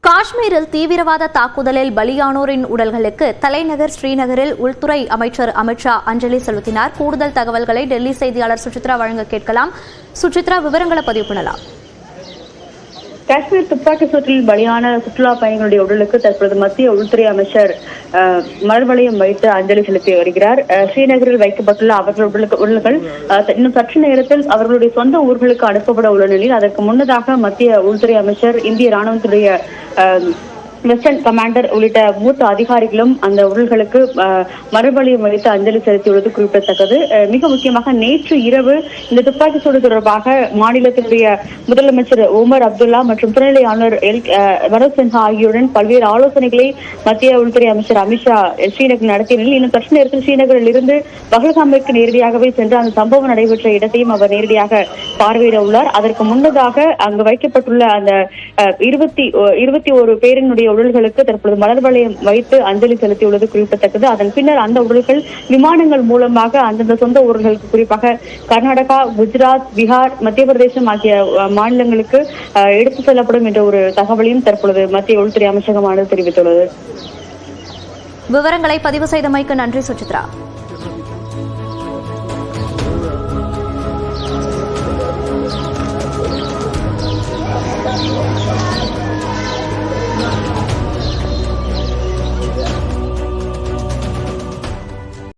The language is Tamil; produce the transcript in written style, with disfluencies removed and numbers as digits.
காஷ்மீரில் தீவிரவாத தாக்குதலில் பலியானோரின் உடல்களுக்கு தலைநகர் ஸ்ரீநகரில் உள்துறை அமைச்சர் அமித்ஷா அஞ்சலி செலுத்தினார். கூடுதல் தகவல்களை டெல்லி செய்தியாளர் சுசித்ரா வழங்க கேட்கலாம். சுசித்ரா, விவரங்களை பதிவு பண்ணலாம். காஷ்மீர் துப்பாக்கி சூட்டில் பலியான சுற்றுலா பயணிகளுடைய உடலுக்கு தற்போது மத்திய உள்துறை அமைச்சர் மலர் வளையம் வைத்து அஞ்சலி செலுத்தி வருகிறார். ஸ்ரீநகரில் வைக்கப்பட்டுள்ள அவர்களுடைய உடல்கள் இன்னும் சற்று நேரத்தில் அவர்களுடைய சொந்த ஊர்களுக்கு அனுப்பப்பட உள்ள நிலையில் அதற்கு முன்னதாக மத்திய உள்துறை அமைச்சர் இந்திய ராணுவத்துடைய வெஸ்டர்ன் கமாண்டர் உள்ளிட்ட மூத்த அதிகாரிகளும் அந்த உடல்களுக்கு மறுபலியம் வைத்து அஞ்சலி செலுத்தியுள்ளது குறிப்பிடத்தக்கது. மிக முக்கியமாக நேற்று இரவு இந்த துப்பாக்கி சூடு தொடர்பாக மாநிலத்தினுடைய முதலமைச்சர் உமர் அப்துல்லா மற்றும் துணைநிலை ஆளுநர் மனோஜ் சின்ஹா ஆகியோருடன் பல்வேறு ஆலோசனைகளை மத்திய உள்துறை அமைச்சர் அமித்ஷா ஸ்ரீநகர் நடத்திய நிலையில் இன்னும் சற்று நேரத்தில் ஸ்ரீநகரில் இருந்து பஹல்காமிற்கு நேரடியாகவே சென்று அந்த சம்பவம் நடைபெற்ற இடத்தையும் அவர் நேரடியாக பார்வையிட உள்ளார். அதற்கு முன்னதாக அங்கு வைக்கப்பட்டுள்ள அந்த 21 பேரினுடைய உடல்களுக்கு தற்போது மலர் வளையம் வைத்து அஞ்சலி செலுத்தியுள்ளது குறிப்பிடத்தக்கது. அதன் பின்னர் அந்த உடல்கள் விமானங்கள் மூலமாக அந்தந்த சொந்த ஊர்களுக்கு, குறிப்பாக கர்நாடகா, குஜராத், பீகார், மத்திய பிரதேசம் ஆகிய மாநிலங்களுக்கு எடுத்து செல்லப்படும் என்ற ஒரு தகவலையும் தற்பொழுது மத்திய உள்துறை அமைச்சகமானது தெரிவித்துள்ளது. விவரங்களை பதிவு செய்தமைக்கு நன்றி சுசித்ரா.